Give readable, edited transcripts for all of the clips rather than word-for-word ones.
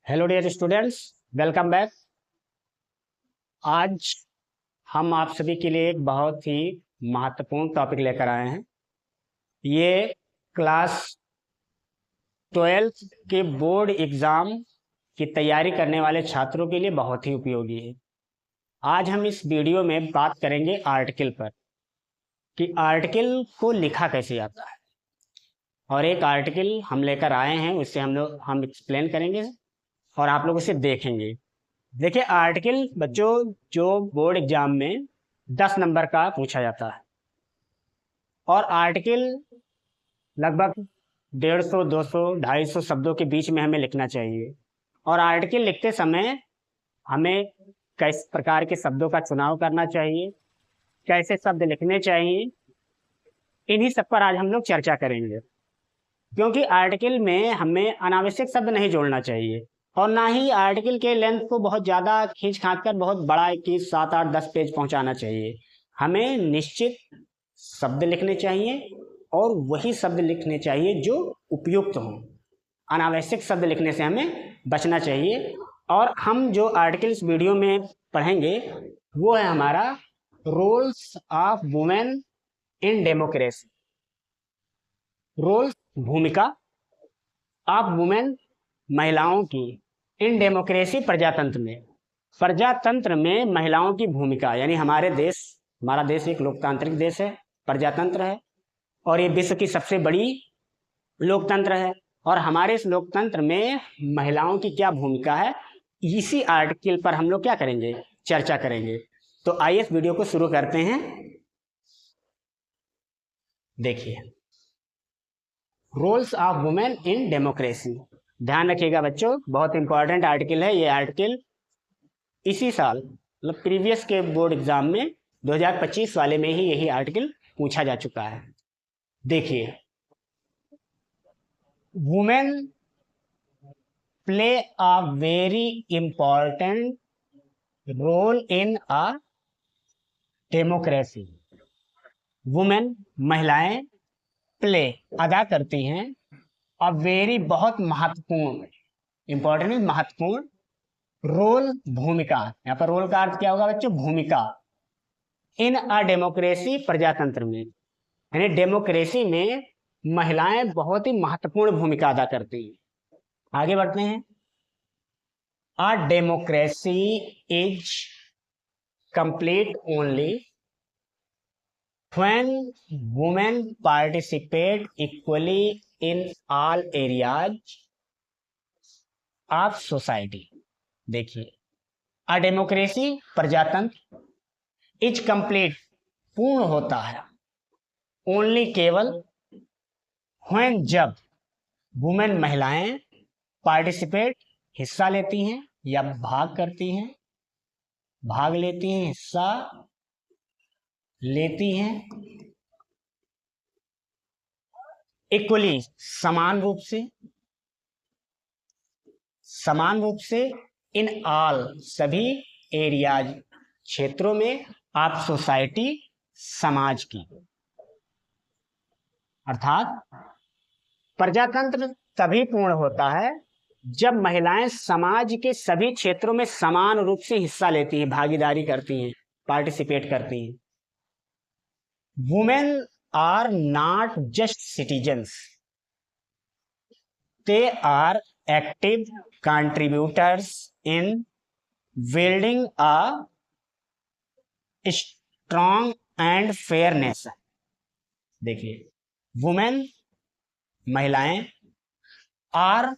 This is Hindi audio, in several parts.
Hello dear students, welcome back. आज हम आप सभी के लिए एक बहुत ही महत्वपूर्ण टॉपिक लेकर आए हैं। ये क्लास 12th के बोर्ड एग्ज़ाम की तैयारी करने वाले छात्रों के लिए बहुत ही उपयोगी है। आज हम इस वीडियो में बात करेंगे आर्टिकल पर कि आर्टिकल को लिखा कैसे जाता है। और एक आर्टिकल हम लेकर आए हैं, उससे हम एक्सप्लेन करेंगे और आप लोग उसे देखेंगे। देखिए, आर्टिकल बच्चों जो बोर्ड एग्जाम में 10 नंबर का पूछा जाता है और आर्टिकल लगभग 150, 200, 250 शब्दों के बीच में हमें लिखना चाहिए। और आर्टिकल लिखते समय हमें किस प्रकार के शब्दों का चुनाव करना चाहिए, कैसे शब्द लिखने चाहिए, इन्हीं सब पर आज हम लोग चर्चा करेंगे। क्योंकि आर्टिकल में हमें अनावश्यक शब्द नहीं जोड़ना चाहिए और ना ही आर्टिकल के लेंथ को बहुत ज़्यादा खींच खाच कर बहुत बड़ा 21, 7, 8, 10 पेज पहुंचाना चाहिए। हमें निश्चित शब्द लिखने चाहिए और वही शब्द लिखने चाहिए जो उपयुक्त हों। अनावश्यक शब्द लिखने से हमें बचना चाहिए। और हम जो आर्टिकल्स वीडियो में पढ़ेंगे वो है हमारा roles of women in democracy. Roles, भूमिका, ऑफ वुमेन, महिलाओं की, इन डेमोक्रेसी, प्रजातंत्र में महिलाओं की भूमिका। यानी हमारा देश एक लोकतांत्रिक देश है, प्रजातंत्र है और ये विश्व की सबसे बड़ी लोकतंत्र है। और हमारे इस लोकतंत्र में महिलाओं की क्या भूमिका है, इसी आर्टिकल पर हम लोग क्या करेंगे, चर्चा करेंगे। तो आइए इस वीडियो को शुरू करते हैं। देखिए, roles of women in democracy. ध्यान रखिएगा बच्चों, बहुत इंपॉर्टेंट आर्टिकल है। ये आर्टिकल इसी साल मतलब प्रीवियस के बोर्ड एग्जाम में 2025 वाले में ही यही आर्टिकल पूछा जा चुका है। देखिए, women play a very important role in a democracy. Women, महिलाएं, प्ले, अदा करती हैं, अ वेरी, बहुत महत्वपूर्ण, इंपॉर्टेंट महत्वपूर्ण, रोल, भूमिका। यहाँ पर रोल का अर्थ क्या होगा बच्चों, भूमिका। इन अ डेमोक्रेसी, प्रजातंत्र में, यानी डेमोक्रेसी में महिलाएं बहुत ही महत्वपूर्ण भूमिका अदा करती हैं। आगे बढ़ते हैं। A democracy is complete only when women participate equally in all areas of society। देखिए, अ डेमोक्रेसी, प्रजातंत्र, इज कंप्लीट, पूर्ण होता है, ओनली, केवल, व्हेन, जब, वुमेन, महिलाएं, पार्टिसिपेट, हिस्सा लेती हैं या भाग करती हैं, भाग लेती हैं, हिस्सा लेती हैं, इक्वली, समान रूप से, समान रूप से, इन ऑल, सभी, एरियाज, क्षेत्रों में, आप सोसाइटी, समाज की। अर्थात प्रजातंत्र तभी पूर्ण होता है जब महिलाएं समाज के सभी क्षेत्रों में समान रूप से हिस्सा लेती हैं, भागीदारी करती हैं, पार्टिसिपेट करती हैं। Women are not just citizens, they are active contributors in building a strong and fair nation। देखिए, वुमेन, महिलाएं, आर,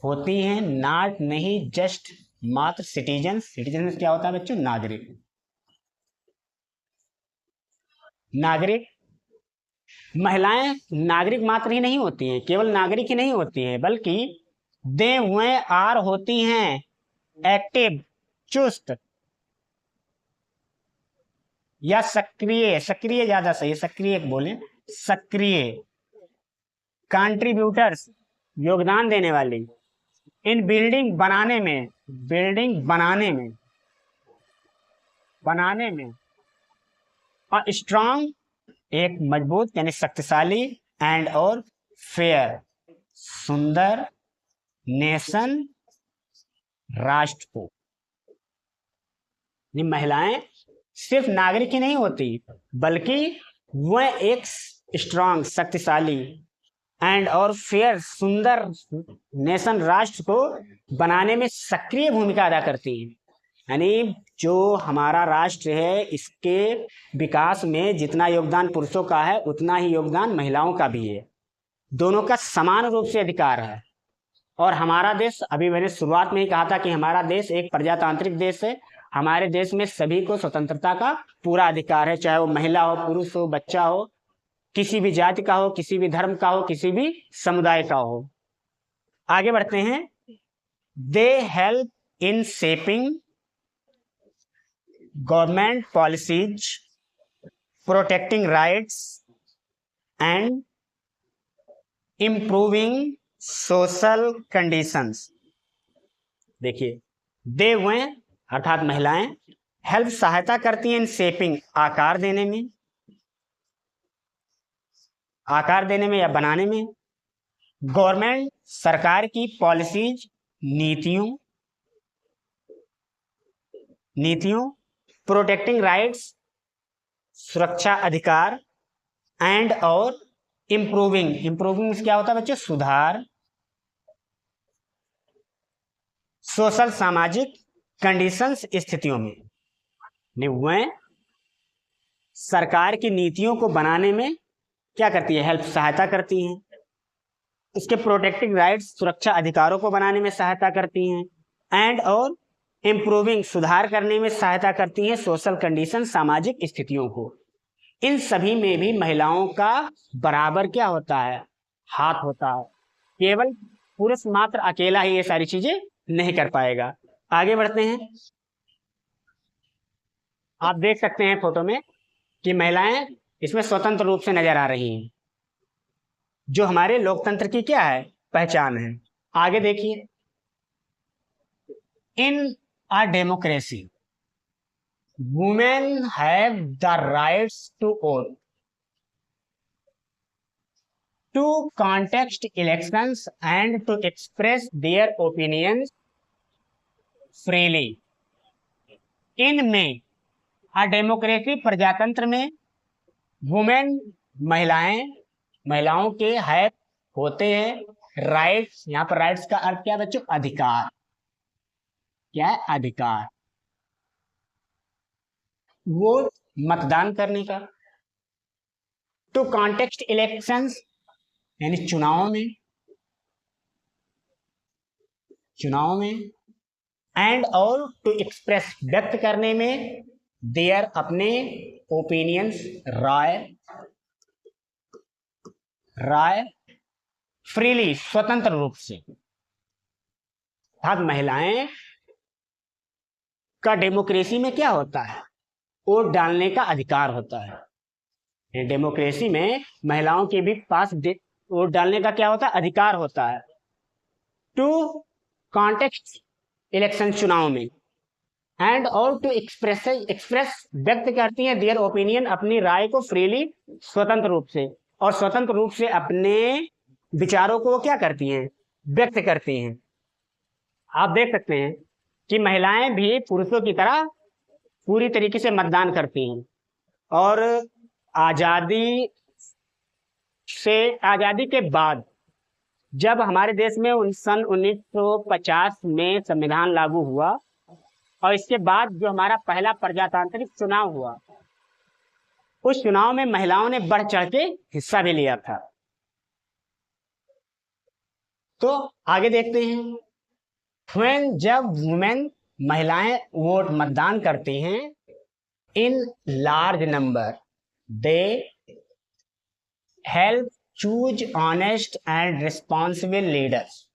होती हैं, नॉट, नहीं, जस्ट, मात्र, सिटीजन, सिटीजन क्या होता है बच्चों, नागरिक। नागरिक, महिलाएं नागरिक मात्र ही नहीं होती हैं, केवल नागरिक ही नहीं होती हैं, बल्कि दे, हुए, आर, होती हैं, एक्टिव, चुस्त, या सक्रिय, सक्रिय ज्यादा सही है, सक्रिय बोले, सक्रिय, कंट्रीब्यूटर्स, योगदान देने वाली, इन बिल्डिंग, बनाने में, बिल्डिंग, बनाने में, और स्ट्रांग, एक मजबूत यानी शक्तिशाली, एंड, और फेयर, सुंदर, नेशन, राष्ट्र को। ये महिलाएं सिर्फ नागरिक ही नहीं होती, बल्कि वह एक स्ट्रांग, शक्तिशाली एंड और फेयर, सुंदर नेशन, राष्ट्र को बनाने में सक्रिय भूमिका अदा करती हैं। यानी जो हमारा राष्ट्र है, इसके विकास में जितना योगदान पुरुषों का है, उतना ही योगदान महिलाओं का भी है। दोनों का समान रूप से अधिकार है। और हमारा देश, अभी मैंने शुरुआत में ही कहा था कि हमारा देश एक प्रजातांत्रिक देश है। हमारे देश में सभी को स्वतंत्रता का पूरा अधिकार है, चाहे वो महिला हो, पुरुष हो, बच्चा हो, किसी भी जाति का हो, किसी भी धर्म का हो, किसी भी समुदाय का हो। आगे बढ़ते हैं। They help in shaping government policies, protecting rights and improving social conditions. देखिए, दे वे अर्थात महिलाएं हेल्प, सहायता करती हैं इन शेपिंग, आकार देने में या बनाने में, गवर्नमेंट, सरकार की पॉलिसीज, नीतियों, प्रोटेक्टिंग राइट्स, सुरक्षा अधिकार, एंड और इम्प्रूविंग क्या होता है बच्चे? सुधार, सोशल, सामाजिक, कंडीशंस, स्थितियों में। वह सरकार की नीतियों को बनाने में क्या करती है? हेल्प, सहायता करती हैं। उसके प्रोटेक्टिंग राइट्स, सुरक्षा अधिकारों को बनाने में सहायता करती हैं। एंड और इम्प्रूविंग, सुधार करने में सहायता करती हैं सोशल कंडीशन, सामाजिक स्थितियों को। इन सभी में भी महिलाओं का बराबर क्या होता है? हाथ होता है। केवल पुरुष मात्र अकेला ही ये सारी चीजें नहीं कर पाएगा। आगे बढ़ते हैं। आप देख सकते हैं फोटो में कि महिलाएं इसमें स्वतंत्र रूप से नजर आ रही हैं, जो हमारे लोकतंत्र की क्या है? पहचान है। आगे देखिए। In a democracy women have the rights to vote, to contest elections and to express their opinions freely. इनमें अ डेमोक्रेसी, प्रजातंत्र में, वुमेन, महिलाओं के है होते हैं राइट्स। यहाँ पर राइट्स का अर्थ क्या है बच्चों? अधिकार। क्या है? अधिकार। वो मतदान करने का, टू कॉन्टेक्स्ट इलेक्शंस यानी चुनाव में, एंड और टू एक्सप्रेस, व्यक्त करने में, देयर, अपने, ओपिनियंस, राय, फ्रीली, स्वतंत्र रूप से। अर्थात महिलाएं का डेमोक्रेसी में क्या होता है? वोट डालने का अधिकार होता है। डेमोक्रेसी में महिलाओं के भी पास वोट डालने का क्या होता है? अधिकार होता है। टू कॉन्टेक्स्ट इलेक्शन, चुनाव में, एंड और टू एक्सप्रेस, व्यक्त करती हैं, देयर ओपिनियन, अपनी राय को, फ्रीली, स्वतंत्र रूप से। और स्वतंत्र रूप से अपने विचारों को वो क्या करती हैं? व्यक्त करती हैं। आप देख सकते हैं कि महिलाएं भी पुरुषों की तरह पूरी तरीके से मतदान करती हैं। और आजादी के बाद जब हमारे देश में सन 1950 में संविधान लागू हुआ, और इसके बाद जो हमारा पहला प्रजातांत्रिक चुनाव हुआ, उस चुनाव में महिलाओं ने बढ़ चढ़ के हिस्सा भी लिया था। तो आगे देखते हैं। When, जब वुमेन, महिलाएं वोट, मतदान करती हैं, in large number, they help choose honest and responsible leaders.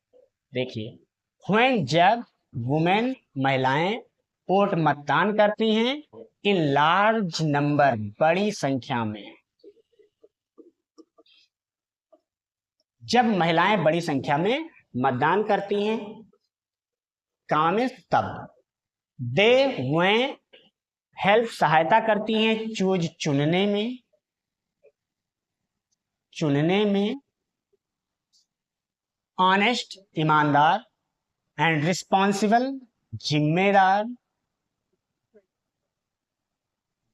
देखिए, when, जब वुमेन, महिलाएं वोट, मतदान करती हैं, इन लार्ज नंबर, बड़ी संख्या में। जब महिलाएं बड़ी संख्या में मतदान करती हैं, काम में, तब दे वे हेल्प, सहायता करती हैं, चूज, चुनने में, ऑनेस्ट, ईमानदार, एंड रिस्पॉन्सिबल, जिम्मेदार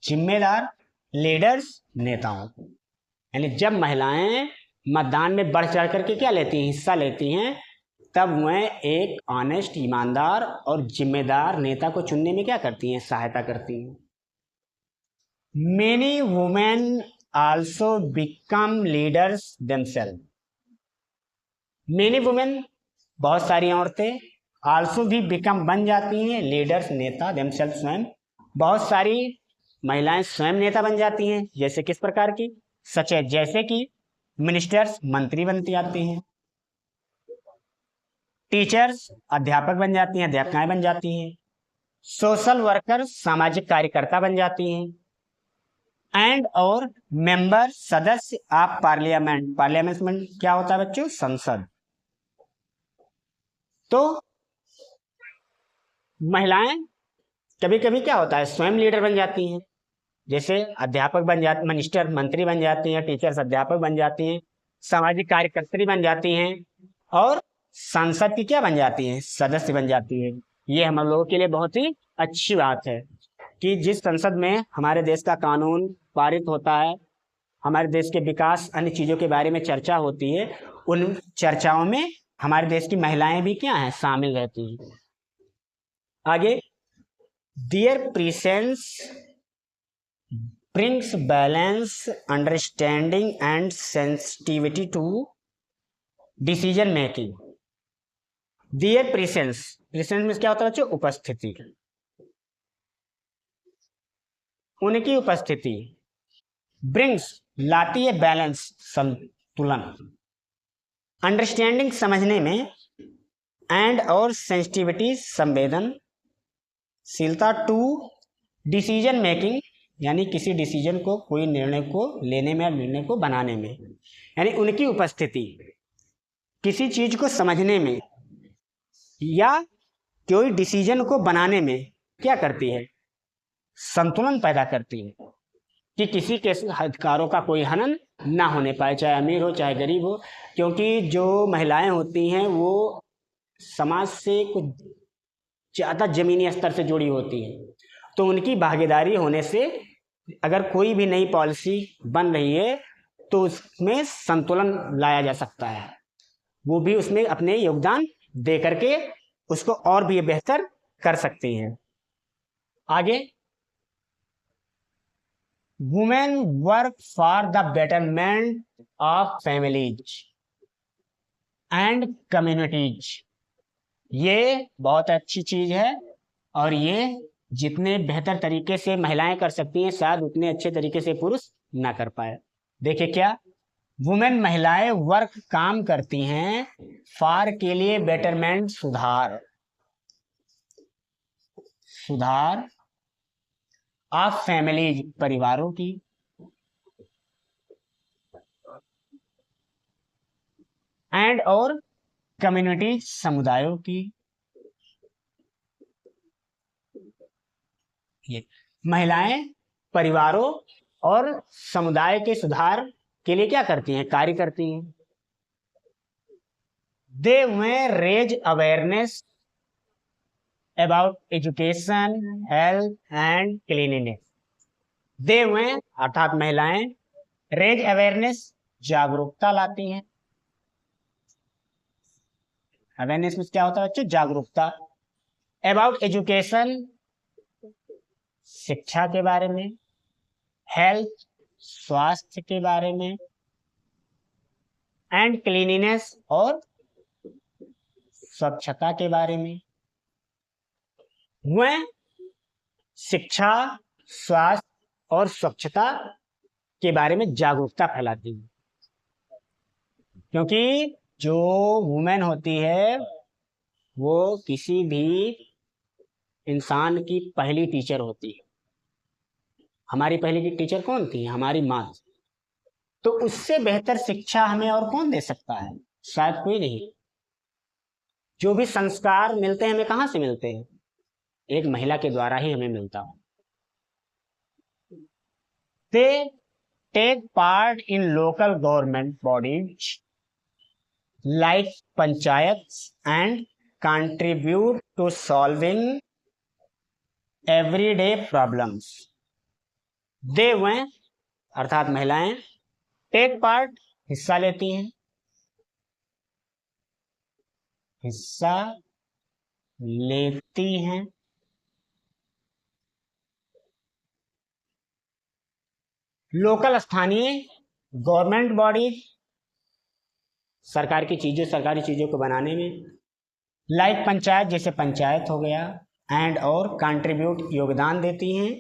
जिम्मेदार लीडर्स, नेताओं। यानी जब महिलाएं मतदान में बढ़ चढ़ करके क्या लेती हैं, हिस्सा लेती हैं, तब वह एक ऑनेस्ट, ईमानदार और जिम्मेदार नेता को चुनने में क्या करती हैं, सहायता करती हैं। Many women also become leaders themselves. Many women, बहुत सारी औरतें, आल्सो भी बिकम, बन जाती हैं, लीडर्स, नेता, देमसेल्फ, स्वयं। बहुत सारी महिलाएं स्वयं नेता बन जाती हैं। जैसे किस प्रकार की, सच है, जैसे कि मिनिस्टर्स, मंत्री बनती आती हैं। टीचर्स, अध्यापक बन जाती हैं, अध्यापिकाएं बन जाती हैं। सोशल वर्कर, सामाजिक कार्यकर्ता बन जाती हैं। एंड और मेंबर, सदस्य ऑफ पार्लियामेंट। पार्लियामेंट में क्या होता है बच्चों, संसद। तो महिलाएं कभी कभी क्या होता है, स्वयं लीडर बन जाती हैं। जैसे अध्यापक बन जाती, मिनिस्टर मंत्री बन जाती हैं, टीचर्स अध्यापक बन जाती हैं, सामाजिक कार्यकर्त्री बन जाती हैं, और संसद की क्या बन जाती हैं, सदस्य बन जाती है। ये हम लोगों के लिए बहुत ही अच्छी बात है कि जिस संसद में हमारे देश का कानून पारित होता है, हमारे देश के विकास, अन्य चीज़ों के बारे में चर्चा होती है, उन चर्चाओं में हमारे देश की महिलाएं भी क्या हैं, शामिल रहती हैं। आगे, there presence brings balance, understanding and sensitivity to decision making. Their presence, presence में क्या होता है बच्चों, उपस्थिति। उनकी उपस्थिति brings, लाती है, बैलेंस, संतुलन। अंडरस्टैंडिंग, समझने में, एंड और सेंसिटिविटी, संवेदनशीलता, टू डिसीजन मेकिंग, यानी किसी डिसीजन को, कोई निर्णय को लेने में, निर्णय को बनाने में। यानी उनकी उपस्थिति किसी चीज को समझने में या कोई डिसीजन को बनाने में क्या करती है, संतुलन पैदा करती है, कि किसी के अधिकारों का कोई हनन ना होने पाए, चाहे अमीर हो चाहे गरीब हो। क्योंकि जो महिलाएं होती हैं वो समाज से कुछ ज़्यादा जमीनी स्तर से जुड़ी होती हैं, तो उनकी भागीदारी होने से अगर कोई भी नई पॉलिसी बन रही है तो उसमें संतुलन लाया जा सकता है, वो भी उसमें अपने योगदान दे करके उसको और भी बेहतर कर सकती हैं। आगे, women work for the betterment of families and communities. ये बहुत अच्छी चीज है, और ये जितने बेहतर तरीके से महिलाएं कर सकती हैं, शायद उतने अच्छे तरीके से पुरुष ना कर पाए। देखिए क्या, वुमेन, महिलाएं, वर्क, काम करती हैं, फॉर, के लिए, बेटरमेंट, सुधार, सुधार, ऑफ फैमिलीज, परिवारों की, एंड और कम्युनिटीज, समुदायों की। ये महिलाएं परिवारों और समुदाय के सुधार के लिए क्या करती हैं, कार्य करती हैं। They may raise awareness about education, health and cleanliness. They may अर्थात महिलाएं, रेज अवेयरनेस, जागरूकता लाती हैं। अवेयरनेस में क्या होता है बच्चों, जागरूकता। अबाउट एजुकेशन, शिक्षा के बारे में, हेल्थ, स्वास्थ्य के बारे में, एंड क्लीनिनेस, और स्वच्छता के बारे में। वह शिक्षा, स्वास्थ्य और स्वच्छता के बारे में जागरूकता फैलाती है। क्योंकि जो वुमेन होती है वो किसी भी इंसान की पहली टीचर होती है। हमारी पहली की टीचर कौन थी, हमारी माँ। तो उससे बेहतर शिक्षा हमें और कौन दे सकता है, शायद कोई नहीं। जो भी संस्कार मिलते हैं हमें कहाँ से मिलते हैं, एक महिला के द्वारा ही हमें मिलता है। They take part in local government bodies like panchayats and contribute to solving everyday problems. They वह अर्थात महिलाएं टेक पार्ट हिस्सा लेती हैं, हिस्सा लेती हैं लोकल स्थानीय गवर्नमेंट बॉडीज सरकारी चीजों को बनाने में, लाइक पंचायत जैसे पंचायत हो गया, एंड और कंट्रीब्यूट योगदान देती हैं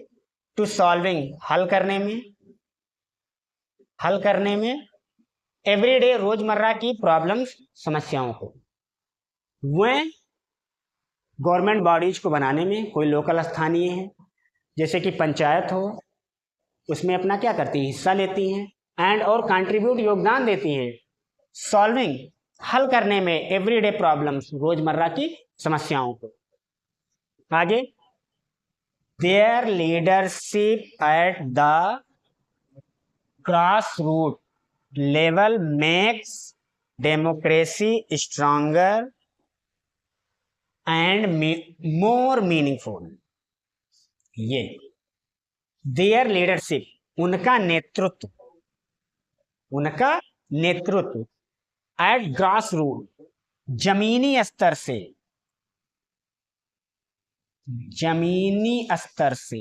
टू सॉल्विंग हल करने में एवरीडे रोजमर्रा की प्रॉब्लम्स समस्याओं को। वह गवर्नमेंट बॉडीज को बनाने में कोई लोकल स्थानीय है जैसे कि पंचायत हो, उसमें अपना क्या करती है, हिस्सा लेती हैं, एंड और कंट्रीब्यूट योगदान देती हैं सॉल्विंग हल करने में एवरीडे प्रॉब्लम्स रोजमर्रा की समस्याओं को। आगे, their leadership at the grass root level makes democracy stronger and more meaningful. ये देयर लीडरशिप, उनका नेतृत्व एट ग्रास रूट, जमीनी स्तर से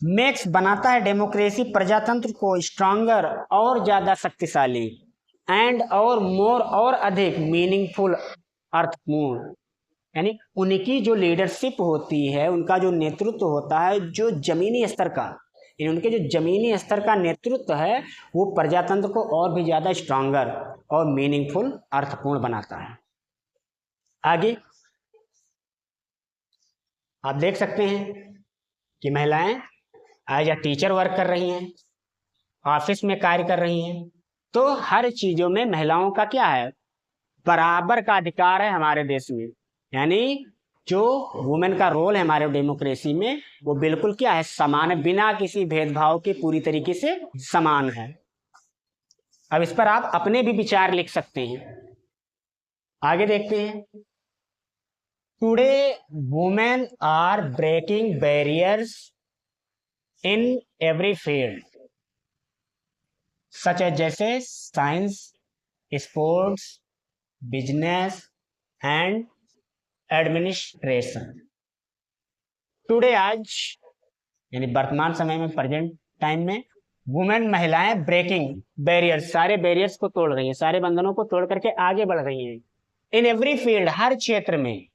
मेक्स बनाता है डेमोक्रेसी प्रजातंत्र को स्ट्रांगर और ज्यादा शक्तिशाली, एंड और मोर और अधिक मीनिंगफुल अर्थपूर्ण। यानी उनकी जो लीडरशिप होती है, उनका जो नेतृत्व होता है, जो जमीनी स्तर का, उनके जो जमीनी स्तर का नेतृत्व है वो प्रजातंत्र को और भी ज्यादा स्ट्रांगर और मीनिंगफुल अर्थपूर्ण बनाता है। आगे आप देख सकते हैं कि महिलाएं एज अ टीचर वर्क कर रही हैं, ऑफिस में कार्य कर रही हैं, तो हर चीजों में महिलाओं का क्या है, बराबर का अधिकार है हमारे देश में। यानी जो वुमेन का रोल है हमारे डेमोक्रेसी में वो बिल्कुल क्या है, समान है, बिना किसी भेदभाव के पूरी तरीके से समान है। अब इस पर आप अपने भी विचार लिख सकते हैं। आगे देखते हैं, today women are breaking barriers in every field such as जैसे science, sports, business and administration. Today आज यानी वर्तमान समय में, प्रेजेंट टाइम में, वुमेन महिलाएं ब्रेकिंग बैरियर्स, सारे बैरियर्स को तोड़ रही हैं, सारे बंधनों को तोड़ करके आगे बढ़ रही हैं। इन एवरी फील्ड, हर क्षेत्र में,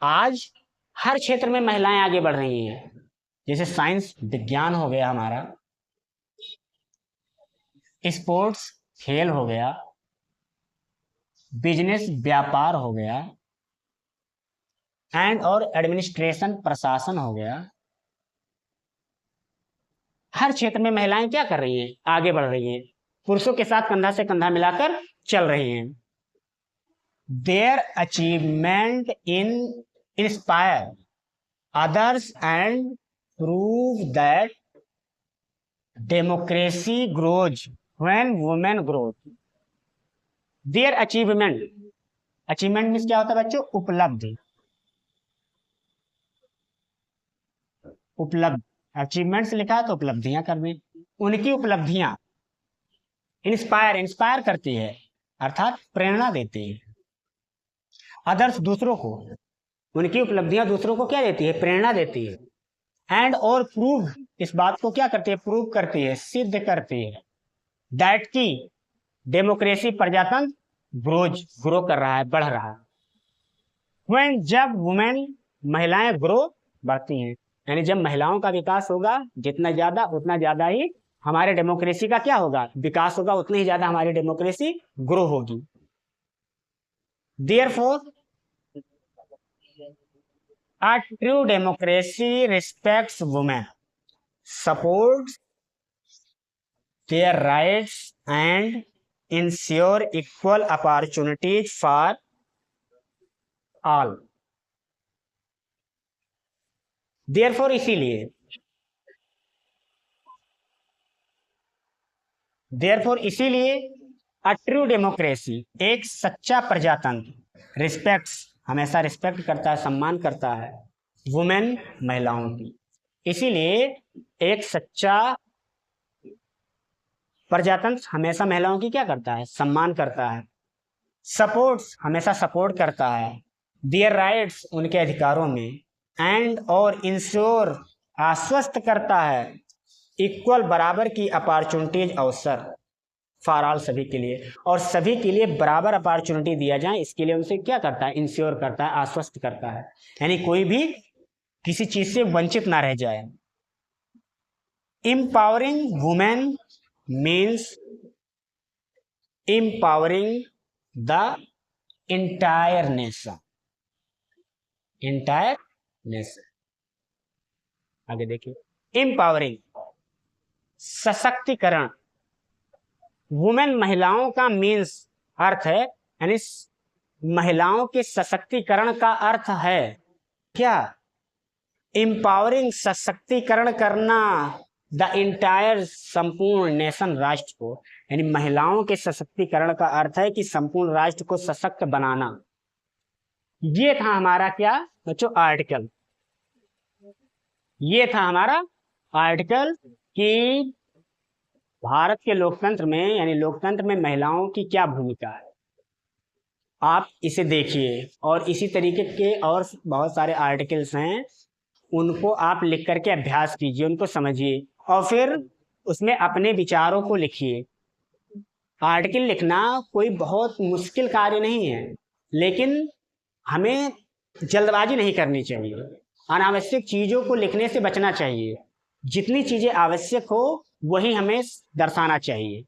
आज हर क्षेत्र में महिलाएं आगे बढ़ रही हैं। जैसे साइंस विज्ञान हो गया हमारा, स्पोर्ट्स खेल हो गया, बिजनेस व्यापार हो गया, एंड और एडमिनिस्ट्रेशन प्रशासन हो गया। हर क्षेत्र में महिलाएं क्या कर रही हैं, आगे बढ़ रही हैं, पुरुषों के साथ कंधा से कंधा मिलाकर चल रही हैं। Their achievement inspire others and prove that democracy grows when women growth. Their achievement means क्या होता है बच्चों, उपलब्धि। अचीवमेंट्स लिखा है तो उपलब्धियां करनी, उनकी उपलब्धियां इंस्पायर करती है अर्थात प्रेरणा देती है। अदर्स दूसरों को, उनकी उपलब्धियां दूसरों को क्या देती है, प्रेरणा देती है। एंड और प्रूव, इस बात को क्या करती है, प्रूव करती है, सिद्ध करती है, दैट की डेमोक्रेसी प्रजातंत्र ग्रो कर रहा है, बढ़ रहा है। व्हेन, जब वुमेन महिलाएं ग्रो, बढ़ती हैं, यानी जब महिलाओं का विकास होगा जितना ज्यादा, उतना ज्यादा ही हमारे डेमोक्रेसी का क्या होगा, विकास होगा, उतनी ही ज्यादा हमारी डेमोक्रेसी ग्रो होगी। Therefore a true democracy respects women, supports their rights and ensure equal opportunities for all. Therefore इसीलिए अ ट्रू डेमोक्रेसी, एक सच्चा प्रजातंत्र, रिस्पेक्ट्स, हमेशा रिस्पेक्ट करता है, सम्मान करता है, वुमेन, महिलाओं की। इसीलिए एक सच्चा प्रजातंत्र हमेशा महिलाओं की क्या करता है, सम्मान करता है। सपोर्ट्स, हमेशा सपोर्ट करता है देयर राइट्स, उनके अधिकारों में। एंड और इंश्योर, आश्वस्त करता है इक्वल, बराबर की अपॉर्चुनिटीज, अवसर फॉर ऑल, सभी के लिए, और सभी के लिए बराबर अपॉर्चुनिटी दिया जाए, इसके लिए उनसे क्या करता है, इंश्योर करता है, आश्वस्त करता है, यानी कोई भी किसी चीज से वंचित ना रह जाए। Empowering women means empowering the entire nation, entire nation. आगे देखिए, एम्पावरिंग, सशक्तिकरण, वुमेन, महिलाओं का मीन्स, अर्थ है, यानी महिलाओं के सशक्तिकरण का अर्थ है क्या, एम्पावरिंग, सशक्तिकरण करना, द इंटायर, संपूर्ण, नेशन, राष्ट्र को, यानी महिलाओं के सशक्तिकरण का अर्थ है कि संपूर्ण राष्ट्र को सशक्त बनाना। ये था हमारा क्या बच्चों, आर्टिकल। ये था हमारा आर्टिकल कि भारत के लोकतंत्र में, यानी लोकतंत्र में महिलाओं की क्या भूमिका है। आप इसे देखिए, और इसी तरीके के और बहुत सारे आर्टिकल्स हैं, उनको आप लिख करके अभ्यास कीजिए, उनको समझिए, और फिर उसमें अपने विचारों को लिखिए। आर्टिकल लिखना कोई बहुत मुश्किल कार्य नहीं है, लेकिन हमें जल्दबाजी नहीं करनी चाहिए, अनावश्यक चीज़ों को लिखने से बचना चाहिए। जितनी चीज़ें आवश्यक हो वही हमें दर्शाना चाहिए।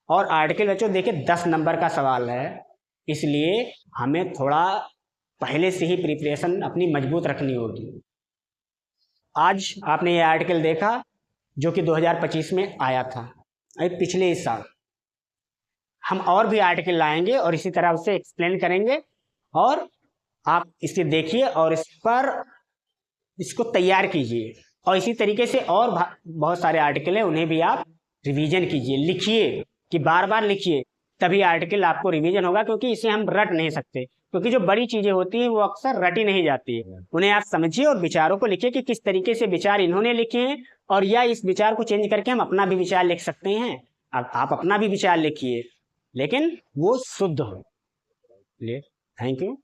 और आर्टिकल बच्चों देखिए 10 नंबर का सवाल है, इसलिए हमें थोड़ा पहले से ही प्रिपरेशन अपनी मजबूत रखनी होगी। आज आपने ये आर्टिकल देखा जो कि 2025 में आया था, पिछले ही साल। हम और भी आर्टिकल लाएंगे और इसी तरह उसे एक्सप्लेन करेंगे, और आप इसे देखिए और इस पर इसको तैयार कीजिए। और इसी तरीके से और बहुत सारे आर्टिकल हैं, उन्हें भी आप रिवीजन कीजिए, लिखिए, कि बार बार लिखिए, तभी आर्टिकल आपको रिवीजन होगा, क्योंकि इसे हम रट नहीं सकते, क्योंकि जो बड़ी चीज़ें होती हैं वो अक्सर रटी नहीं जाती है। उन्हें आप समझिए और विचारों को लिखिए कि किस तरीके से विचार इन्होंने लिखे हैं, और या इस विचार को चेंज करके हम अपना भी विचार लिख सकते हैं। आप अपना भी विचार लिखिए, लेकिन वो शुद्ध हो। Thank you.